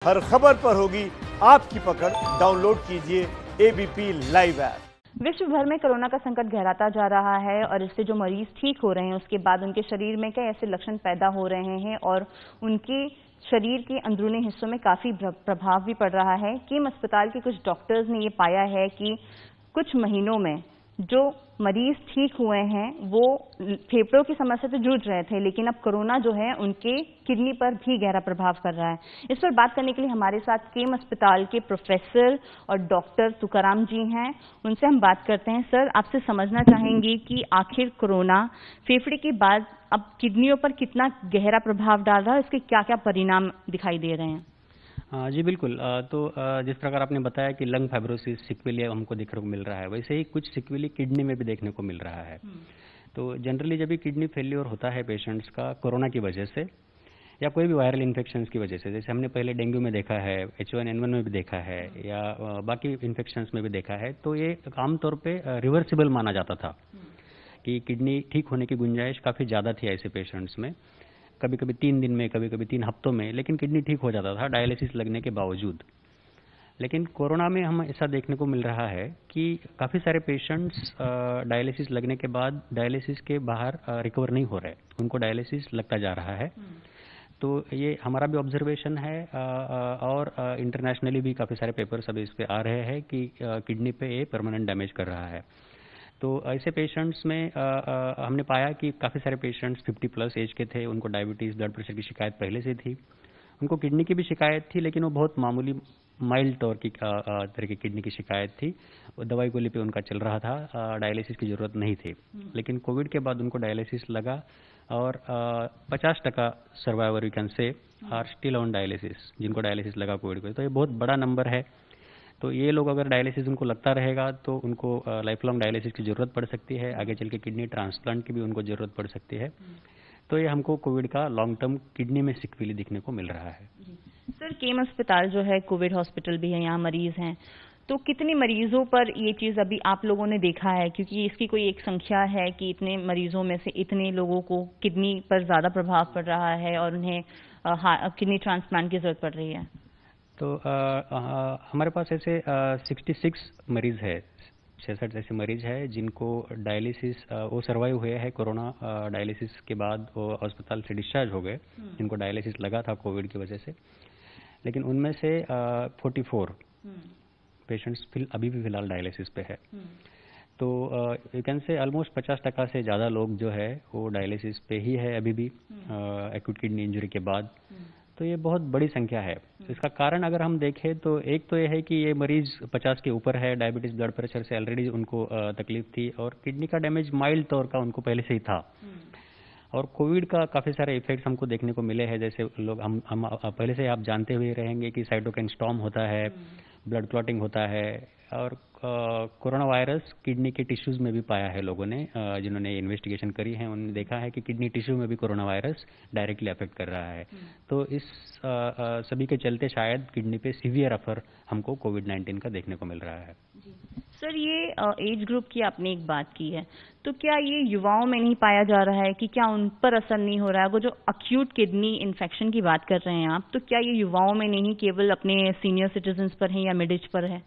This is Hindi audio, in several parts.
हर खबर पर होगी आपकी पकड़। डाउनलोड कीजिए एबीपी लाइव ऐप। विश्व भर में कोरोना का संकट गहराता जा रहा है और इससे जो मरीज ठीक हो रहे हैं उसके बाद उनके शरीर में कई ऐसे लक्षण पैदा हो रहे हैं और उनके शरीर के अंदरूनी हिस्सों में काफी प्रभाव भी पड़ रहा है। किम अस्पताल के कुछ डॉक्टर्स ने ये पाया है कि कुछ महीनों में जो मरीज ठीक हुए हैं वो फेफड़ों की समस्या से जूझ रहे थे, लेकिन अब कोरोना जो है उनके किडनी पर भी गहरा प्रभाव कर रहा है। इस पर बात करने के लिए हमारे साथ किम अस्पताल के प्रोफेसर और डॉक्टर तुकाराम जी हैं। उनसे हम बात करते हैं। सर, आपसे समझना चाहेंगे कि आखिर कोरोना फेफड़े के बाद अब किडनियों पर कितना गहरा प्रभाव डाल रहा है, इसके क्या क्या परिणाम दिखाई दे रहे हैं? जी बिल्कुल। जिस प्रकार आपने बताया कि लंग फाइब्रोसिस सिक्वेली हमको देखने को मिल रहा है, वैसे ही कुछ सिक्वेली किडनी में भी देखने को मिल रहा है। तो जनरली जब भी किडनी फेल्योर होता है पेशेंट्स का कोरोना की वजह से या कोई भी वायरल इन्फेक्शंस की वजह से, जैसे हमने पहले डेंगू में देखा है, H1N1 में भी देखा है या बाकी इन्फेक्शंस में भी देखा है, तो ये आमतौर पे रिवर्सिबल माना जाता था कि किडनी ठीक होने की गुंजाइश काफ़ी ज़्यादा थी ऐसे पेशेंट्स में। कभी कभी 3 दिन में, कभी कभी 3 हफ्तों में, लेकिन किडनी ठीक हो जाता था डायलिसिस लगने के बावजूद। लेकिन कोरोना में हम ऐसा देखने को मिल रहा है कि काफ़ी सारे पेशेंट्स डायलिसिस लगने के बाद डायलिसिस के बाहर रिकवर नहीं हो रहे, उनको डायलिसिस लगता जा रहा है। तो ये हमारा भी ऑब्जर्वेशन है और इंटरनेशनली भी काफ़ी सारे पेपर्स अभी इस पे आ रहे हैं कि किडनी पे ये परमानेंट डैमेज कर रहा है। तो ऐसे पेशेंट्स में हमने पाया कि काफ़ी सारे पेशेंट्स 50+ एज के थे, उनको डायबिटीज़, ब्लड प्रेशर की शिकायत पहले से थी, उनको किडनी की भी शिकायत थी, लेकिन वो बहुत मामूली माइल्ड तौर की तरह की किडनी की शिकायत थी। वो दवाई गोली पे उनका चल रहा था, डायलिसिस की ज़रूरत नहीं थी। लेकिन कोविड के बाद उनको डायलिसिस लगा और 50% survivor you can say are still on dialysis, जिनको डायलिसिस लगा कोविड पे। तो ये बहुत बड़ा नंबर है। तो ये लोग अगर डायलिसिस उनको लगता रहेगा तो उनको लाइफ लॉन्ग डायलिसिस की ज़रूरत पड़ सकती है, आगे चल के किडनी ट्रांसप्लांट की भी उनको ज़रूरत पड़ सकती है। तो ये हमको कोविड का लॉन्ग टर्म किडनी में सिक्वेली दिखने को मिल रहा है। सर, किम अस्पताल जो है कोविड हॉस्पिटल भी है, यहाँ मरीज हैं, तो कितने मरीजों पर ये चीज़ अभी आप लोगों ने देखा है? क्योंकि इसकी कोई एक संख्या है कि इतने मरीजों में से इतने लोगों को किडनी पर ज़्यादा प्रभाव पड़ रहा है और उन्हें किडनी ट्रांसप्लांट की ज़रूरत पड़ रही है। तो हमारे पास ऐसे 66 मरीज़ है, 66 ऐसे मरीज़ है जिनको डायलिसिस वो सर्वाइव हुए हैं कोरोना डायलिसिस के बाद, वो अस्पताल से डिस्चार्ज हो गए, जिनको डायलिसिस लगा था कोविड की वजह से। लेकिन उनमें से 44 पेशेंट्स अभी भी फिलहाल डायलिसिस पे है। तो यू कैन से ऑलमोस्ट 50% से ज़्यादा लोग जो है वो डायलिसिस पे ही है अभी भी एक्यूट किडनी इंजरी के बाद। तो ये बहुत बड़ी संख्या है। तो इसका कारण अगर हम देखें तो एक तो ये है कि ये मरीज 50 के ऊपर है, डायबिटीज, ब्लड प्रेशर से ऑलरेडी उनको तकलीफ थी और किडनी का डैमेज माइल्ड तौर का उनको पहले से ही था। और कोविड का काफ़ी सारे इफेक्ट्स हमको देखने को मिले हैं, जैसे लोग हम पहले से आप जानते हुए रहेंगे कि साइटोकाइन स्टॉर्म होता है, ब्लड क्लॉटिंग होता है और कोरोना वायरस किडनी के टिश्यूज़ में भी पाया है लोगों ने, जिन्होंने इन्वेस्टिगेशन करी है उन्होंने देखा है कि किडनी टिश्यू में भी कोरोना वायरस डायरेक्टली अफेक्ट कर रहा है। तो इस सभी के चलते शायद किडनी पे सीवियर असर हमको कोविड-19 का देखने को मिल रहा है। सर, ये एज ग्रुप की आपने एक बात की है, तो क्या ये युवाओं में नहीं पाया जा रहा है कि क्या उन पर असर नहीं हो रहा है? वो जो अक्यूट किडनी इन्फेक्शन की बात कर रहे हैं आप, तो क्या ये युवाओं में नहीं केवल अपने सीनियर सिटीजन्स पर है या मिड एज पर है?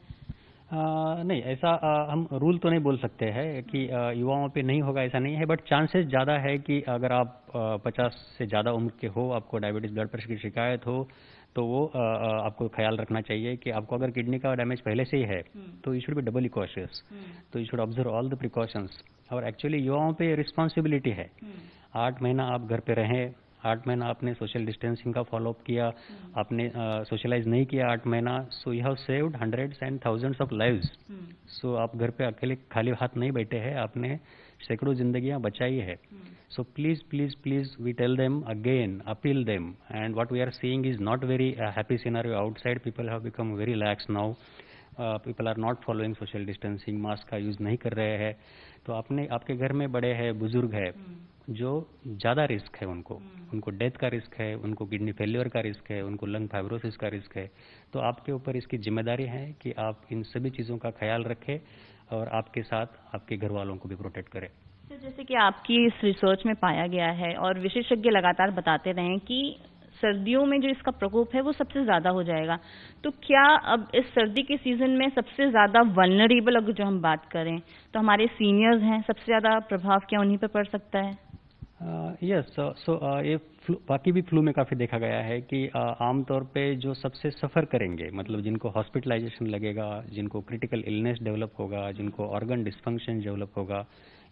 नहीं, ऐसा हम रूल तो नहीं बोल सकते हैं कि युवाओं पे नहीं होगा, ऐसा नहीं है, बट चांसेस ज़्यादा है कि अगर आप 50 से ज़्यादा उम्र के हो, आपको डायबिटीज़, ब्लड प्रेशर की शिकायत हो, तो वो आपको ख्याल रखना चाहिए कि आपको अगर किडनी का डैमेज पहले से ही है तो you should be Dabali cautious. तो you should observe all the precautions. और एक्चुअली युवाओं पे रिस्पॉन्सिबिलिटी है। 8 महीना आप घर पे रहें, 8 महीना आपने सोशल डिस्टेंसिंग का फॉलोअप किया, आपने सोशलाइज नहीं किया 8 महीना, so you have saved hundreds and thousands of lives. सो आप घर पे अकेले खाली हाथ नहीं बैठे हैं, आपने सैकड़ों जिंदगियां बचाई है। So please please please we tell them again, appeal them, and what we are seeing is not very happy scenario outside. People have become very lax now, people are not following social distancing, mask का यूज नहीं कर रहे हैं। तो आपके घर में बड़े हैं, बुजुर्ग है जो ज़्यादा रिस्क है, उनको डेथ का रिस्क है, उनको किडनी फेल्योर का रिस्क है, उनको लंग फाइब्रोसिस का रिस्क है। तो आपके ऊपर इसकी जिम्मेदारी है कि आप इन सभी चीज़ों का ख्याल रखें और आपके साथ आपके घर वालों को भी प्रोटेक्ट करें। जैसे कि आपकी इस रिसर्च में पाया गया है और विशेषज्ञ लगातार बताते रहे हैं कि सर्दियों में जो इसका प्रकोप है वो सबसे ज़्यादा हो जाएगा। तो क्या अब इस सर्दी के सीज़न में सबसे ज़्यादा वल्नरेबल अगर जो हम बात करें तो हमारे सीनियर्स हैं, सबसे ज़्यादा प्रभाव क्या उन्हीं पर पड़ सकता है? यस, सो ये बाकी भी फ्लू में काफ़ी देखा गया है कि आमतौर पे जो सबसे सफ़र करेंगे, मतलब जिनको हॉस्पिटलाइजेशन लगेगा, जिनको क्रिटिकल इलनेस डेवलप होगा, जिनको ऑर्गन डिस्फंक्शन डेवलप होगा,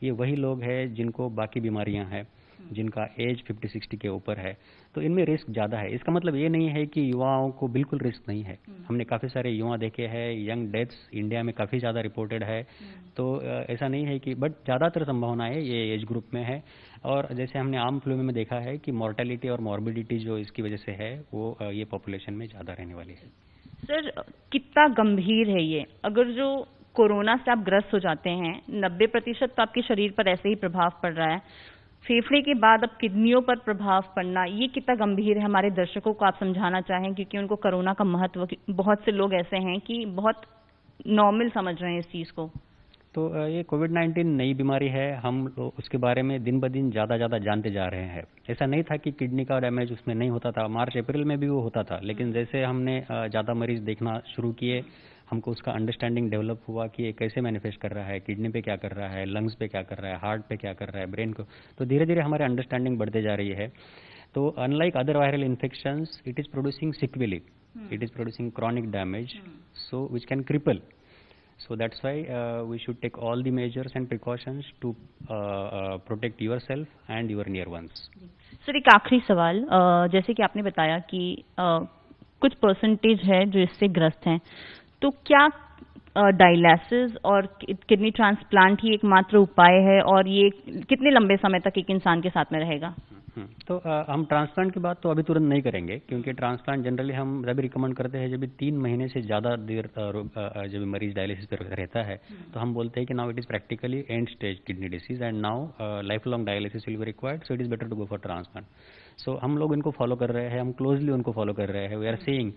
ये वही लोग हैं जिनको बाकी बीमारियां हैं, जिनका एज 50-60 के ऊपर है। तो इनमें रिस्क ज़्यादा है। इसका मतलब ये नहीं है कि युवाओं को बिल्कुल रिस्क नहीं है। हमने काफ़ी सारे युवा देखे हैं, यंग डेथ्स इंडिया में काफ़ी ज़्यादा रिपोर्टेड है। तो ऐसा नहीं है कि, बट ज़्यादातर संभावना है ये एज ग्रुप में है। और जैसे हमने आम फ्लू में देखा है कि मॉर्टेलिटी और मॉर्बिडिटी जो इसकी वजह से है वो ये पॉपुलेशन में ज़्यादा रहने वाली है। सर, कितना गंभीर है ये? अगर जो कोरोना से आप ग्रस्त हो जाते हैं, 90% तो आपके शरीर पर ऐसे ही प्रभाव पड़ रहा है, फेफड़े के बाद अब किडनियों पर प्रभाव पड़ना, ये कितना गंभीर है? हमारे दर्शकों को आप समझाना चाहें, क्योंकि उनको कोरोना का महत्व, बहुत से लोग ऐसे हैं कि बहुत नॉर्मल समझ रहे हैं इस चीज़ को। तो ये कोविड-19 नई बीमारी है, हम उसके बारे में दिन ब दिन ज़्यादा जानते जा रहे हैं। ऐसा नहीं था कि किडनी का डैमेज उसमें नहीं होता था, मार्च अप्रैल में भी वो होता था, लेकिन जैसे हमने ज़्यादा मरीज देखना शुरू किए, हमको उसका अंडरस्टैंडिंग डेवलप हुआ कि ये कैसे मैनिफेस्ट कर रहा है, किडनी पे क्या कर रहा है, लंग्स पे क्या कर रहा है, हार्ट पे क्या कर रहा है, ब्रेन को, तो धीरे धीरे हमारे अंडरस्टैंडिंग बढ़ते जा रही है। तो unlike other viral infections, it is producing sequelae, it is producing chronic damage, so which can cripple. So that's why we should take all the measures and precautions to protect yourself and your near ones. Sir, एक आखिरी सवाल, जैसे कि आपने बताया कि कुछ परसेंटेज है जो इससे ग्रस्त हैं, तो क्या डायलिसिस और किडनी ट्रांसप्लांट ही एकमात्र उपाय है, और ये कितने लंबे समय तक एक इंसान के साथ में रहेगा? तो हम ट्रांसप्लांट की बात तो अभी तुरंत नहीं करेंगे, क्योंकि ट्रांसप्लांट जनरली हम जब रिकमेंड करते हैं जब 3 महीने से ज़्यादा देर जब मरीज डायलिसिस पर रहता है, तो हम बोलते हैं कि now it is practically end stage kidney disease and now life long dialysis will be required, so it is better to go for transplant. So हम लोग इनको फॉलो कर रहे हैं, हम क्लोजली उनको फॉलो कर रहे हैं. We are seeing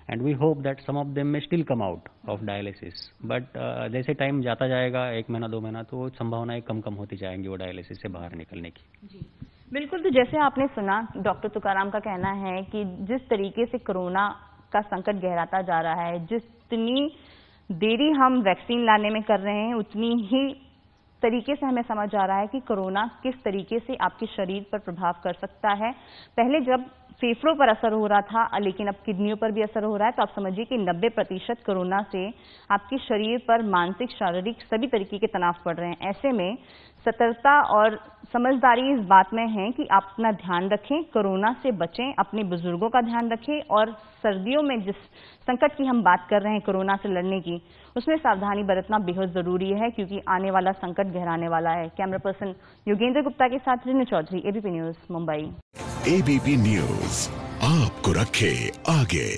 and we hope that some of them may still come out of dialysis, but जैसे टाइम जाता जाएगा, 1 महीना 2 महीना, तो संभावनाएं कम होती जाएंगी वो डायलिसिस से बाहर निकलने की. जी बिल्कुल। तो जैसे आपने सुना, डॉक्टर तुकाराम का कहना है कि जिस तरीके से कोरोना का संकट गहराता जा रहा है, जितनी देरी हम वैक्सीन लाने में कर रहे हैं, उतनी ही तरीके से हमें समझ आ रहा है कि कोरोना किस तरीके से आपके शरीर पर प्रभाव कर सकता है। पहले जब फेफड़ों पर असर हो रहा था, लेकिन अब किडनियों पर भी असर हो रहा है, तो आप समझिए कि 90% कोरोना से आपके शरीर पर मानसिक, शारीरिक सभी तरीके के तनाव पड़ रहे हैं। ऐसे में सतर्कता और समझदारी इस बात में है कि आप अपना ध्यान रखें, कोरोना से बचें, अपने बुजुर्गों का ध्यान रखें, और सर्दियों में जिस संकट की हम बात कर रहे हैं कोरोना से लड़ने की, उसमें सावधानी बरतना बेहद जरूरी है, क्योंकि आने वाला संकट गहराने वाला है। कैमरा पर्सन योगेंद्र गुप्ता के साथ Rinu Chaudhary, ABP news, Mumbai. ABP news आपको रखे आगे।